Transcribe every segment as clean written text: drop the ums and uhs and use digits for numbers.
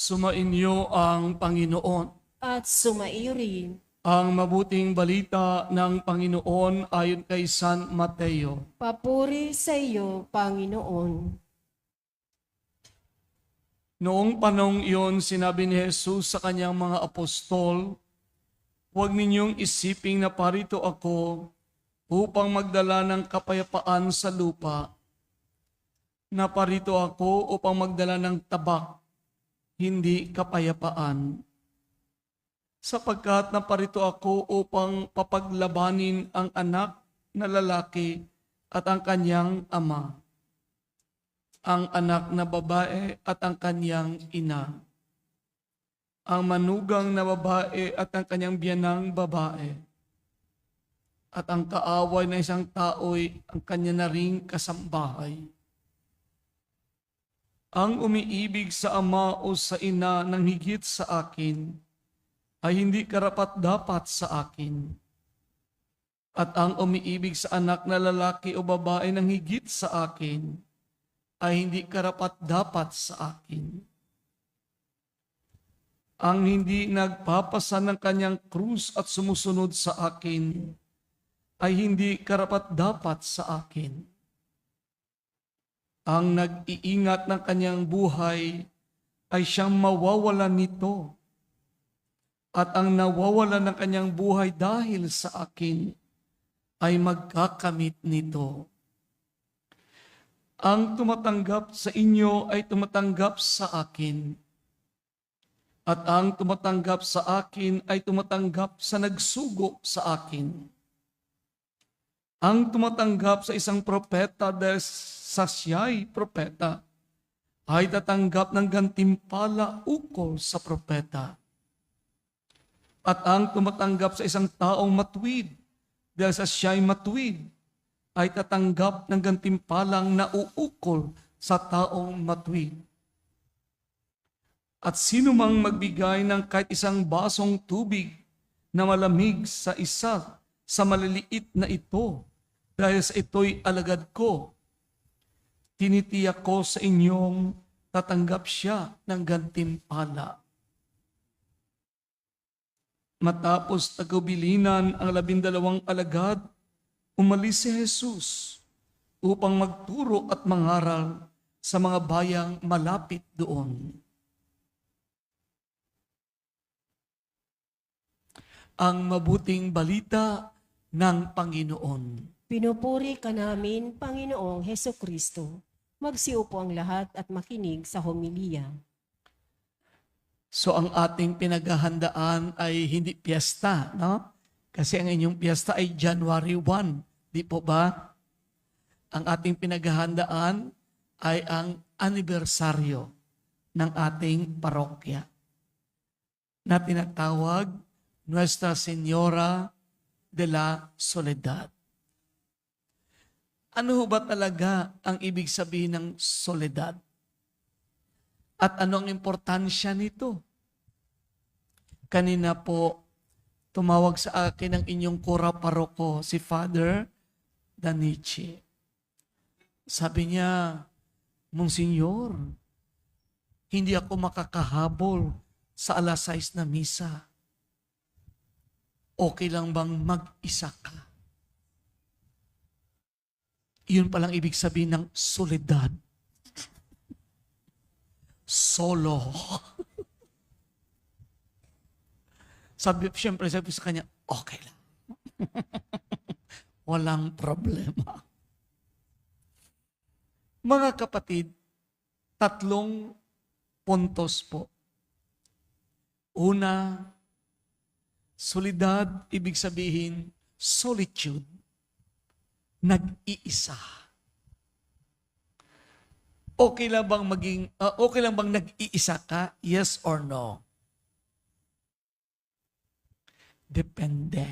Sumainyo ang Panginoon. At sumaiyo rin. Ang mabuting balita ng Panginoon ayon kay San Mateo. Papuri sa iyo, Panginoon. Noong panahong iyon, sinabi ni Jesus sa kanyang mga apostol, "Huwag ninyong isiping na parito ako upang magdala ng kapayapaan sa lupa. Naparito ako upang magdala ng tabak, hindi kapayapaan. Sapagkat naparito ako upang papaglabanin ang anak na lalaki at ang kanyang ama, ang anak na babae at ang kanyang ina, ang manugang na babae at ang kanyang biyanang babae, at ang kaaway na isang tao'y ang kanya na ring kasambahay. Ang umiibig sa ama o sa ina ng higit sa akin ay hindi karapat-dapat sa akin. At ang umiibig sa anak na lalaki o babae ng higit sa akin ay hindi karapat-dapat sa akin. Ang hindi nagpapasa ng kanyang krus at sumusunod sa akin ay hindi karapat-dapat sa akin. Ang nag-iingat ng kanyang buhay ay siyang mawawalan nito. At ang nawawalan ng kanyang buhay dahil sa akin ay magkakamit nito. Ang tumatanggap sa inyo ay tumatanggap sa akin. At ang tumatanggap sa akin ay tumatanggap sa nagsugo sa akin. Ang tumatanggap sa isang propeta dahil sa siya'y propeta ay tatanggap ng gantimpala ukol sa propeta. At ang tumatanggap sa isang taong matuwid dahil sa siya'y matuwid ay tatanggap ng gantimpalang nauukol sa taong matuwid. At sino mang magbigay ng kahit isang basong tubig na malamig sa isa sa maliliit na ito dahil sa ito'y alagad ko, tinitiyak ko sa inyong tatanggap siya ng gantimpala." Matapos tagubilinan ang 12 alagad, umalis si Jesus upang magturo at mangaral sa mga bayang malapit doon. Ang mabuting balita ng Panginoon. Pinupuri ka namin, Panginoong Heso Kristo. Magsiupo ang lahat at makinig sa homilya. So ang ating pinaghahandaan ay hindi piyesta, no? Kasi ang inyong piyesta ay January 1, di po ba? Ang ating pinaghahandaan ay ang anibersaryo ng ating parokya na tinatawag Nuestra Señora de la Soledad. Ano ba talaga ang ibig sabihin ng soledad? At ano ang importansya nito? Kanina po, tumawag sa akin ang inyong kura paroko, si Father Danichi. Sabi niya, "Monsignor, hindi ako makakahabol sa alas 6 na misa. Okay lang bang mag-isa ka?" Yun palang ibig sabihin ng soledad. Solo. Siyempre sabi sa kanya, okay lang. Walang problema. Mga kapatid, 3 puntos po. Una, solidad, ibig sabihin, solitude. Nag-iisa. Okay lang bang nag-iisa ka? Yes or no? Depende.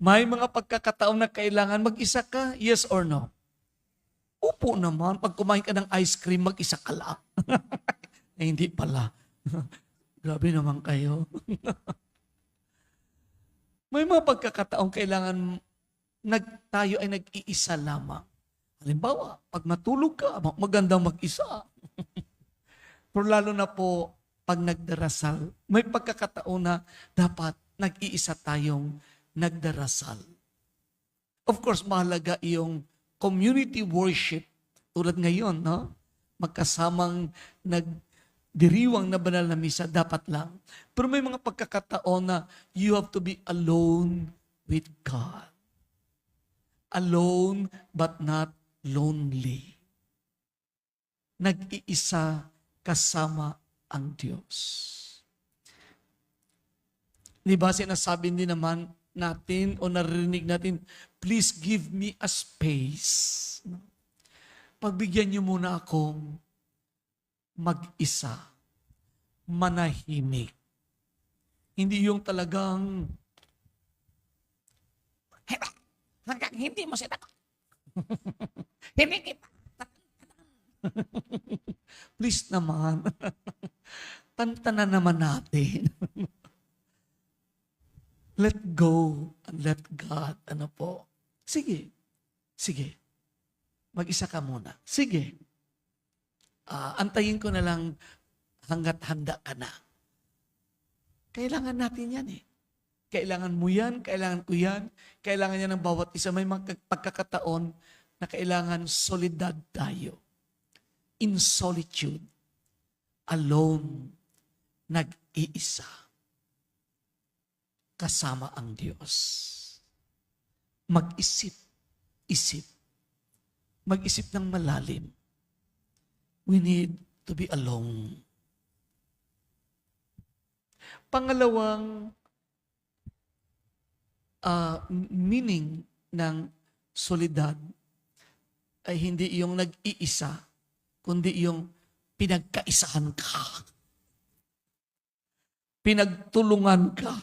May mga pagkakataon na kailangan mag-isa ka? Yes or no? Upo naman. Pag kumain ka ng ice cream, mag-isa ka lang. Eh, hindi pala. Grabe naman kayo. May mga pagkakataon kailangan tayo ay nag-iisa lamang. Halimbawa, pag matulog ka, magandang mag-isa. Pero lalo na po, pag nagdarasal, may pagkakataon na dapat nag-iisa tayong nagdarasal. Of course, mahalaga yung community worship. Tulad ngayon, no? Magkasamang nagdiriwang na banal na misa, dapat lang. Pero may mga pagkakataon na you have to be alone with God. Alone but not lonely. Nag-iisa kasama ang Diyos. Di ba sinasabi din naman natin o naririnig natin, please give me a space. Pagbigyan niyo muna akong mag-isa, manahimik. Hindi yung talagang hanggang hindi mo sila hindi kita. Please naman. Tantanan naman natin. Let go and let God. Ano po? Sige. Sige. Mag-isa ka muna. Sige. Antayin ko na lang hanggat handa ka na. Kailangan natin yan eh. Kailangan mo yan, kailangan ko yan, kailangan yan ng bawat isa. May mga pagkakataon na kailangan solidad tayo. In solitude. Alone. Nag-iisa. Kasama ang Diyos. Mag-isip. Isip. Mag-isip ng malalim. We need to be alone. Pangalawang meaning ng solidad ay hindi yung nag-iisa, kundi yung pinagkaisahan ka. Pinagtulungan ka.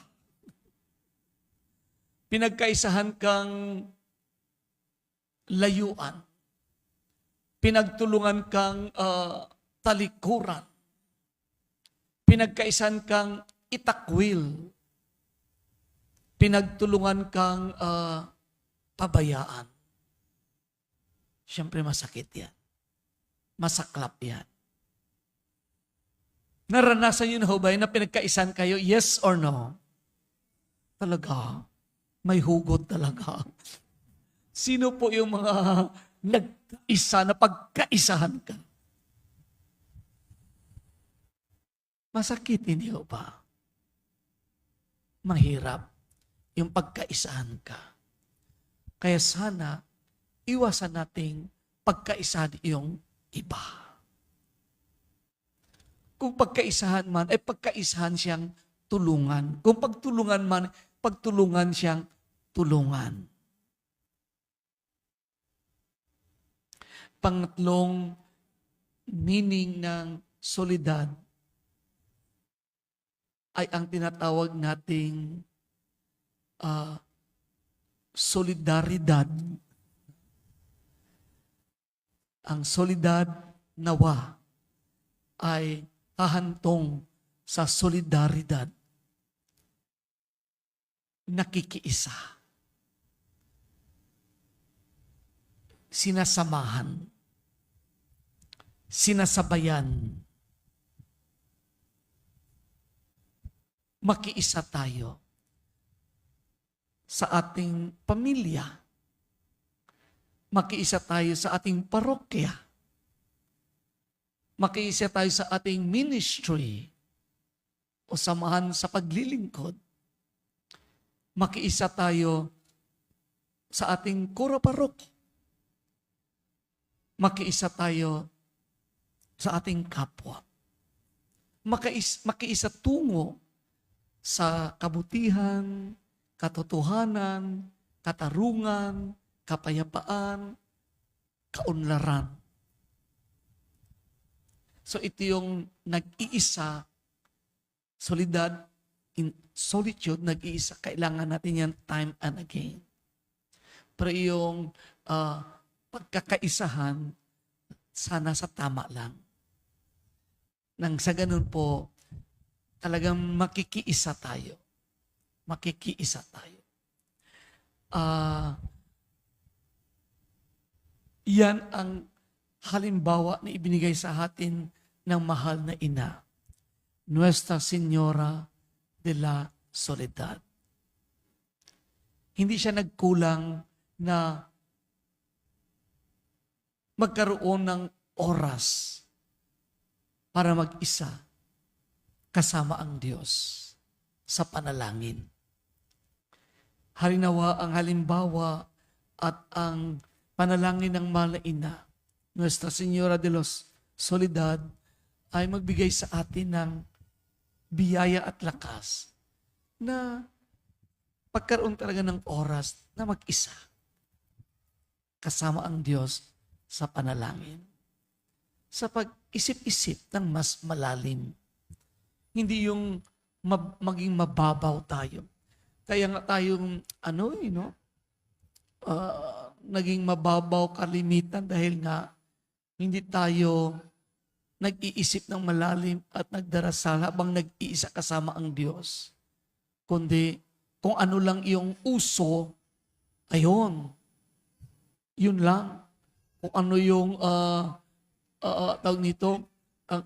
Pinagkaisahan kang layuan. Pinagtulungan kang talikuran. Pinagkaisahan kang itakwil. Pinagtulungan kang pabayaan. Siyempre masakit yan. Masaklap yan. Naranasan yun ho ba na pinagkaisahan kayo? Yes or no? Talaga. May hugot talaga. Sino po yung mga nagkaisa na pagkaisahan ka? Masakit, hindi ho ba? Mahirap yung pagkaisahan ka. Kaya sana, iwasan nating pagkaisahan yung iba. Kung pagkaisahan man, ay pagkaisahan siyang tulungan. Kung pagtulungan man, pagtulungan siyang tulungan. Pangatlong meaning ng solidad ay ang tinatawag nating solidaridad. Ang solidad nawa ay hahantong sa solidaridad. Nakikiisa. Sinasamahan. Sinasabayan. Makiisa tayo sa ating pamilya. Makiisa tayo sa ating parokya. Makiisa tayo sa ating ministry o samahan sa paglilingkod. Makiisa tayo sa ating kura-parok. Makiisa tayo sa ating kapwa. Makiisa tungo sa kabutihan, katotohanan, katarungan, kapayapaan, kaunlaran. So ito yung nag-iisa, solidad, in solitude, nag-iisa, kailangan natin yan time and again. Pero yung pagkakaisahan, sana sa tama lang. Nang sa ganun po, talagang makikiisa tayo. Makikiisa tayo. Yan ang halimbawa na ibinigay sa atin ng mahal na ina, Nuestra Señora de la Soledad. Hindi siya nagkulang na magkaroon ng oras para mag-isa kasama ang Diyos sa panalangin. Harinawa ang halimbawa at ang panalangin ng mahal na ina, Nuestra Señora de la Soledad, ay magbigay sa atin ng biyaya at lakas na pagkaroon talaga ng oras na mag-isa kasama ang Diyos sa panalangin. Sa pag-isip-isip ng mas malalim. Hindi yung maging mababaw tayo. Kaya nga tayong naging mababaw kalimitan dahil nga hindi tayo nag-iisip ng malalim at nagdarasal habang nag-iisa kasama ang Diyos. Kundi kung ano lang yung uso, ayon, yun lang. Kung ano yung tawag nito, ang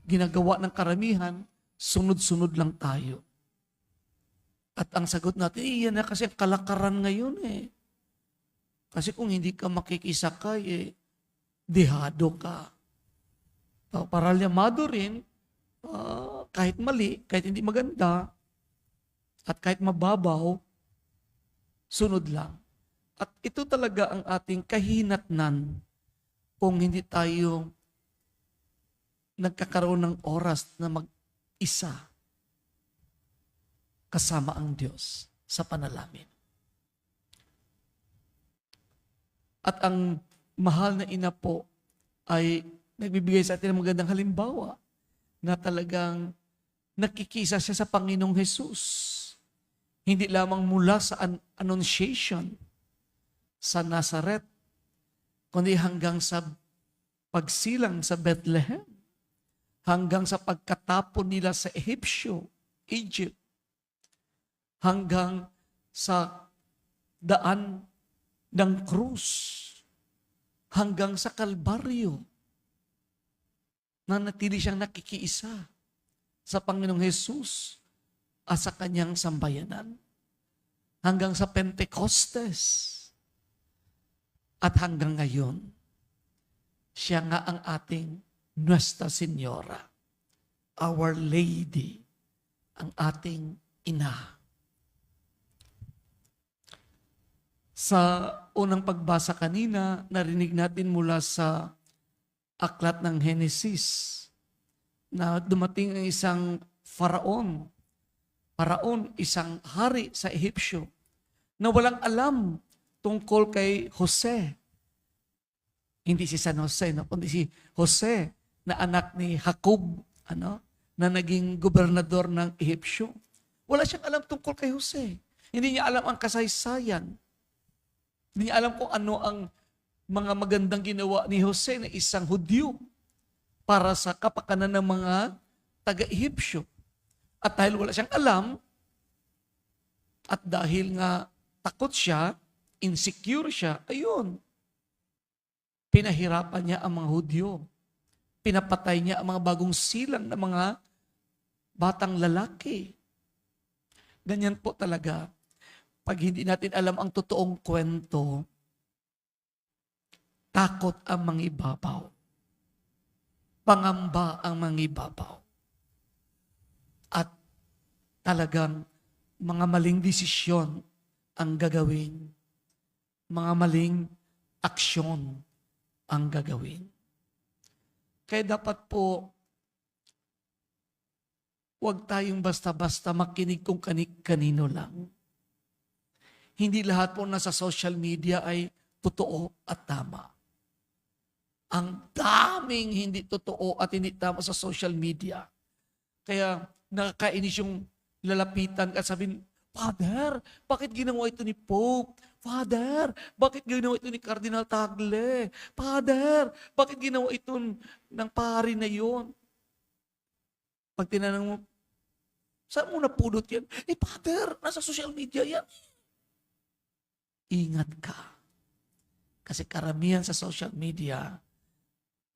ginagawa ng karamihan, sunod-sunod lang tayo. At ang sagot natin, yan na kasi ang kalakaran ngayon eh. Kasi kung hindi ka makikisakay, dehado ka. Paralyamado rin, kahit mali, kahit hindi maganda, at kahit mababaw, sunod lang. At ito talaga ang ating kahinatnan kung hindi tayo nagkakaroon ng oras na mag-isa kasama ang Diyos sa panalangin. At ang mahal na ina po ay nagbibigay sa atin ng magandang halimbawa na talagang nakikisa siya sa Panginoong Hesus. Hindi lamang mula sa Annunciation sa Nazareth, kundi hanggang sa pagsilang sa Bethlehem, hanggang sa pagkatapon nila sa Egypt, hanggang sa daan ng krus, hanggang sa Kalbaryo, na natili siyang nakikiisa sa Panginoong Hesus at sa kanyang sambayanan, hanggang sa Pentecostes, at hanggang ngayon, siya nga ang ating Nuestra Señora, Our Lady, ang ating ina. Sa unang pagbasa kanina, narinig natin mula sa aklat ng Henesis na dumating ang isang faraon, isang hari sa Ehipsyo, na walang alam tungkol kay Jose. Hindi si San Jose, kundi si Jose na anak ni Jacob, na naging gobernador ng Ehipsyo. Wala siyang alam tungkol kay Jose. Hindi niya alam ang kasaysayan. Hindi niya alam kung ano ang mga magandang ginawa ni Jose na isang Hudyo para sa kapakanan ng mga taga-Ehipsyo. At dahil wala siyang alam, at dahil nga takot siya, insecure siya, ayun, pinahirapan niya ang mga Hudyo. Pinapatay niya ang mga bagong silang na mga batang lalaki. Ganyan po talaga. Pag hindi natin alam ang totoong kwento, takot ang mangibabaw. Pangamba ang mangibabaw. At talagang mga maling desisyon ang gagawin. Mga maling aksyon ang gagawin. Kaya dapat po, huwag tayong basta-basta makinig kung kanino lang. Hindi lahat po nasa social media ay totoo at tama. Ang daming hindi totoo at hindi tama sa social media. Kaya nakakainis yung lalapitan at sabihin, Father, bakit ginawa ito ni Pope? Father, bakit ginawa ito ni Cardinal Tagle? Father, bakit ginawa ito ng pari na yon? Pag tinanong mo, saan mo napulot yan? Father, nasa social media yan. Ingat ka. Kasi karamihan sa social media,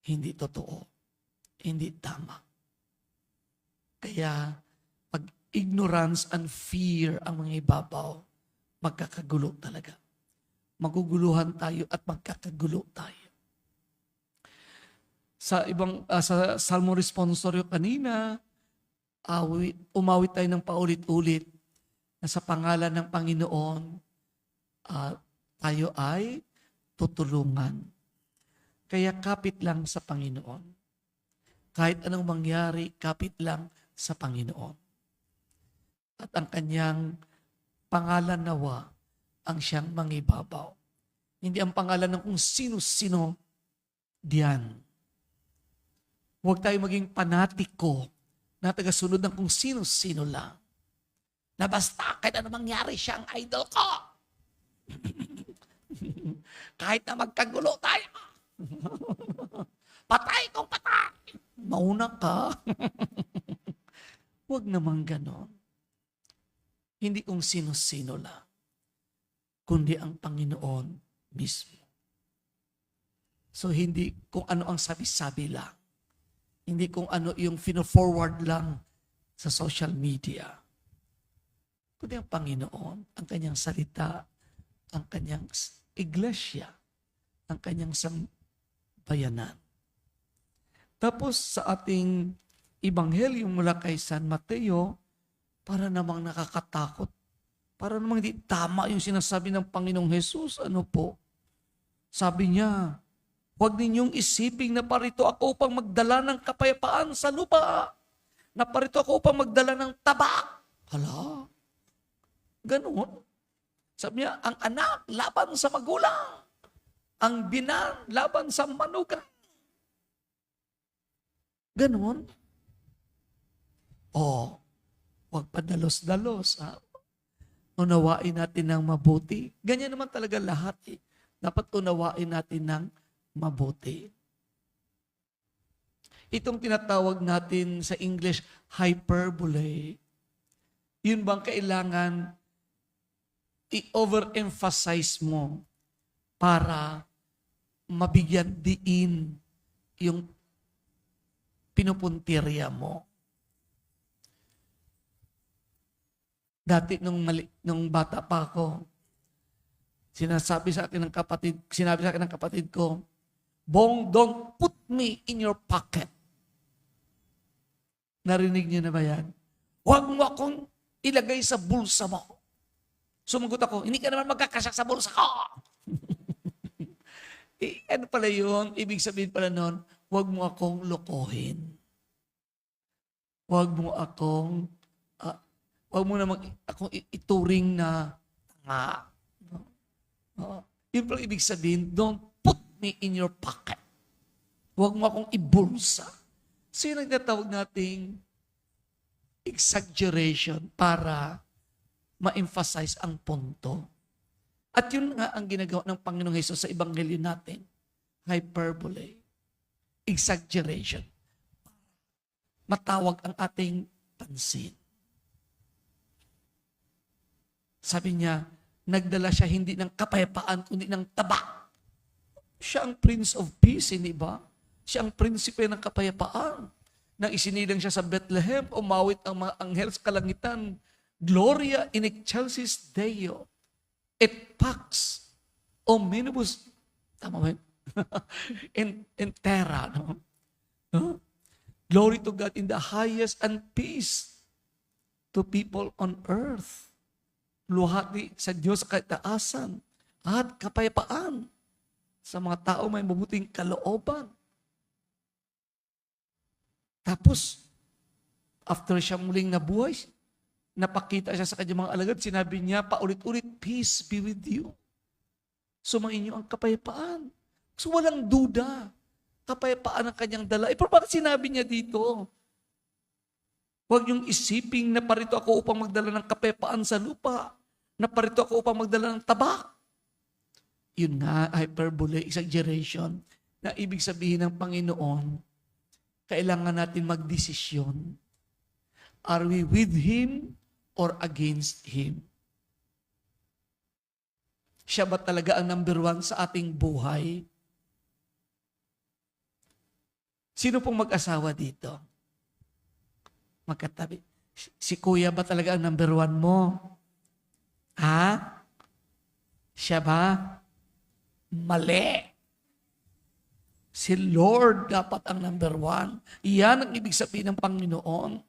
Hindi totoo. Hindi tama. Kaya, pag ignorance and fear ang mga ibabaw, magkakagulo talaga. Maguguluhan tayo at magkakagulo tayo. Sa Salmo Responsorio kanina, umawit tayo ng paulit-ulit na sa pangalan ng Panginoon, tayo ay tutulungan. Kaya kapit lang sa Panginoon. Kahit anong mangyari, kapit lang sa Panginoon. At ang kanyang pangalan nawa ang siyang mangibabaw. Hindi ang pangalan ng kung sino-sino diyan. Huwag tayo maging panatiko na tagasunod ng kung sino-sino lang. Na basta kahit ano mangyari siya ang idol ko. Kahit na magkagulo tayo. Patay kung patay. Mauna ka. Huwag naman ganon. Hindi kung sino-sino lang, kundi ang Panginoon mismo. So hindi kung ano ang sabi-sabi lang. Hindi kung ano yung fino-forward lang sa social media. Kundi ang Panginoon, ang kanyang salita, ang kanyang iglesia, ang kanyang sambayanan. Tapos sa ating Ebanghelyo mula kay San Mateo, para namang nakakatakot, para namang hindi tama yung sinasabi ng Panginoong Jesus. Ano po? Sabi niya, huwag ninyong isiping na parito ako upang magdala ng kapayapaan sa lupa. Na parito ako upang magdala ng tabak. Hala, ganun. Sabi niya, ang anak laban sa magulang. Ang binan laban sa manugang. Ganon. Huwag padalos-dalos. Unawain natin ng mabuti. Ganyan naman talaga lahat. Dapat unawain natin ng mabuti. Itong tinatawag natin sa English, hyperbole. Yun bang kailangan i-overemphasize mo para mabigyan diin yung pinupuntirya mo. Dati nung bata pa ako, sinabi sa akin ng kapatid ko, Bong, don't put me in your pocket. Narinig niyo na ba yan? Huwag mo akong ilagay sa bulsa mo. Sumagot ako, hindi ka naman magkakasya sa bulsa ko. Ano pala yun? Ibig sabihin pala nun, huwag mo akong lokohin. Huwag mo namang akong ituring na tanga. Yun pala ibig sabihin, don't put me in your pocket. Huwag mo akong ibulsa. So yun ang natawag nating exaggeration para ma-emphasize ang punto. At yun nga ang ginagawa ng Panginoong Hesus sa Ebanghelyo natin. Hyperbole. Exaggeration. Matawag ang ating pansin. Sabi niya, nagdala siya hindi ng kapayapaan, kundi ng tabak. Siya ang Prince of Peace, hindi ba? Siya ang prinsipe ng kapayapaan. Nang isinilang siya sa Bethlehem, umawit ang mga anghel sa kalangitan. Gloria in excelsis Deo. Et pax omnibus. Tama ba? in terra. No? No? Glory to God in the highest and peace to people on earth. Luhati sa Diyos sa kataasan at kapayapaan sa mga tao may mabuting kalooban. Tapos, after siya muling nabuhay, napakita siya sa kanyang mga alagad, sinabi niya, paulit-ulit, peace be with you. Sumainyo ang kapayapaan. So walang duda. Kapayapaan ang kanyang dala. Pero bakit sinabi niya dito? Huwag niyong isiping na parito ako upang magdala ng kapayapaan sa lupa. Na parito ako upang magdala ng tabak. Yun nga, hyperbole, exaggeration, na ibig sabihin ng Panginoon, kailangan natin magdesisyon. Are we with Him or against Him? Siya ba talaga ang number one sa ating buhay? Sino pong mag-asawa dito? Magkatabi. Si kuya ba talaga ang number one mo? Ha? Siya ba? Mali. Si Lord dapat ang number one. Iyan ang ibig sabihin ng Panginoon.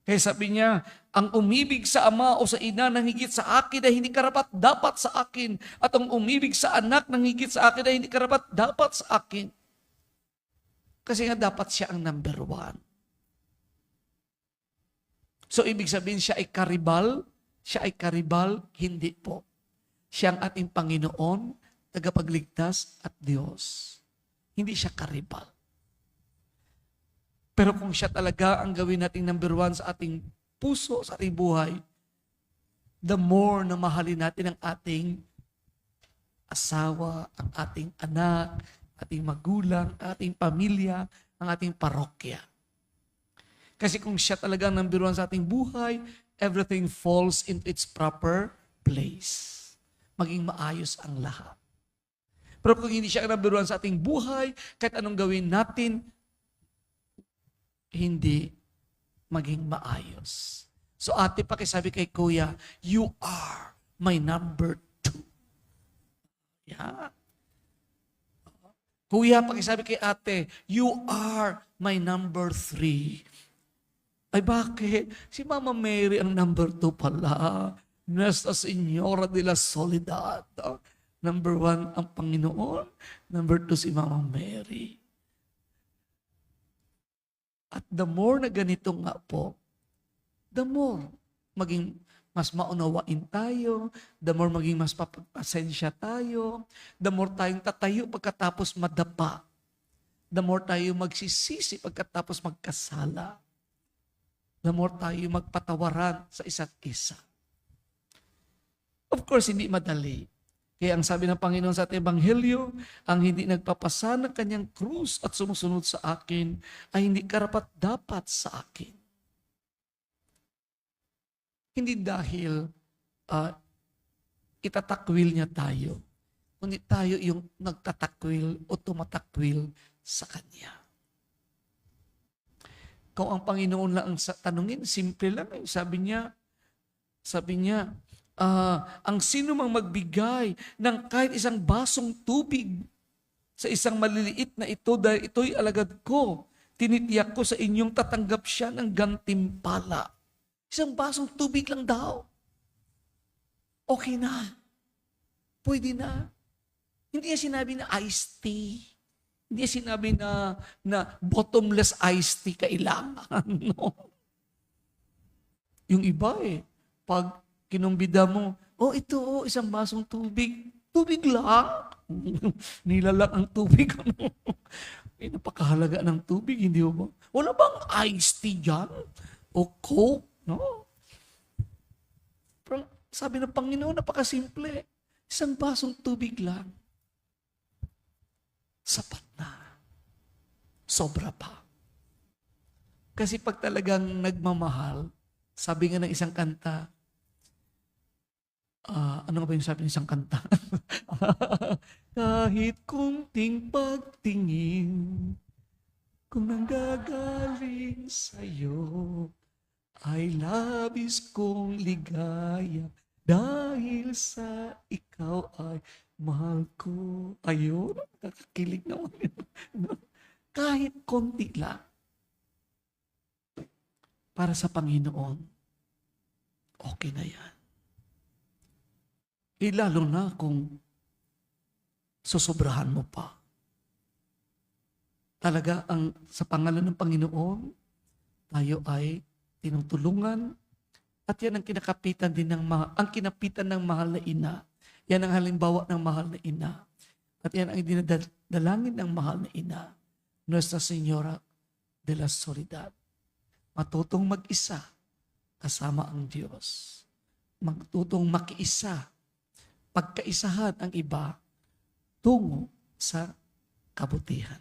Kaya sabi niya, ang umibig sa ama o sa ina nang higit sa akin ay hindi karapat dapat sa akin. At ang umibig sa anak nang higit sa akin ay hindi karapat dapat sa akin. Kasi nga dapat siya ang number one. So ibig sabihin siya ay karibal? Siya ay karibal? Hindi po. Siya ang ating Panginoon, tagapagligtas at Diyos. Hindi siya karibal. Pero kung siya talaga ang gawin nating number one sa ating puso, sa ating buhay, the more na mahalin natin ang ating asawa, ang ating anak, ating magulang, ating pamilya, ang ating parokya. Kasi kung siya talaga ang number one sa ating buhay, everything falls into its proper place. Maging maayos ang lahat. Pero kung hindi siya ang number one sa ating buhay, kahit anong gawin natin, hindi maging maayos. So ate, pakisabi kay kuya, you are my number two. Yeah. Kuya, pakisabi kay ate, you are my number three. Ay bakit? Si Mama Mary ang number 2 pala. Nuestra Señora de la Soledad. Number 1 ang Panginoon. Number 2 si Mama Mary. At the more na ganito nga po, the more maging mas maunawain tayo, the more maging mas papasensya tayo, the more tayong tatayo pagkatapos madapa, the more tayo magsisisi pagkatapos magkasala, the more tayo magpatawaran sa isa't isa. Of course, hindi madali. Kaya ang sabi ng Panginoon sa ating Ebanghelyo, ang hindi nagpapasa ng kanyang krus at sumusunod sa akin ay hindi karapat-dapat sa akin. Hindi dahil itatakwil niya tayo, kundi tayo yung nagtatakwil o tumatakwil sa Kanya. Kung ang Panginoon lang ang tanungin, simple lang. Sabi niya, ang sino mang magbigay ng kahit isang basong tubig sa isang maliliit na ito dahil ito'y alagad ko, tinitiyak ko sa inyong tatanggap siya ng gantimpala. Isang basong tubig lang daw. Okay na. Pwede na. Hindi niya sinabi na iced tea. Hindi niya sinabi na bottomless iced tea kailangan. No. Yung iba pag kinumbida mo, ito isang basong tubig. Tubig lang. Nilalang ang tubig. Napakahalaga ng tubig, hindi ba? Wala bang iced tea dyan? O Coke? No? Pero sabi ng Panginoon, napakasimple. Isang basong tubig lang. Sapat na. Sobra pa. Kasi pag talagang nagmamahal, sabi nga ng isang kanta, ano nga ba yung sabi ng isang kanta? Kahit kunting pagtingin, kung nanggagaling sa'yo, ay labis kong ligaya dahil sa ikaw ay mahal ko. Ayun, kakakilig naman. Kahit konti lang. Para sa Panginoon, okay na yan. Lalo na kung susobrahan mo pa. Talaga, sa pangalan ng Panginoon, tayo ay tinutulungan at yan ang kinakapitan din ang kinapitan ng mahal na ina. Yan ang halimbawa ng mahal na ina. At yan ang dinadalangin ng mahal na ina. Nuestra Señora de la Soledad. Matutong mag-isa kasama ang Diyos. Matutong makiisa. Pagkaisahan ang iba tungo sa kabutihan.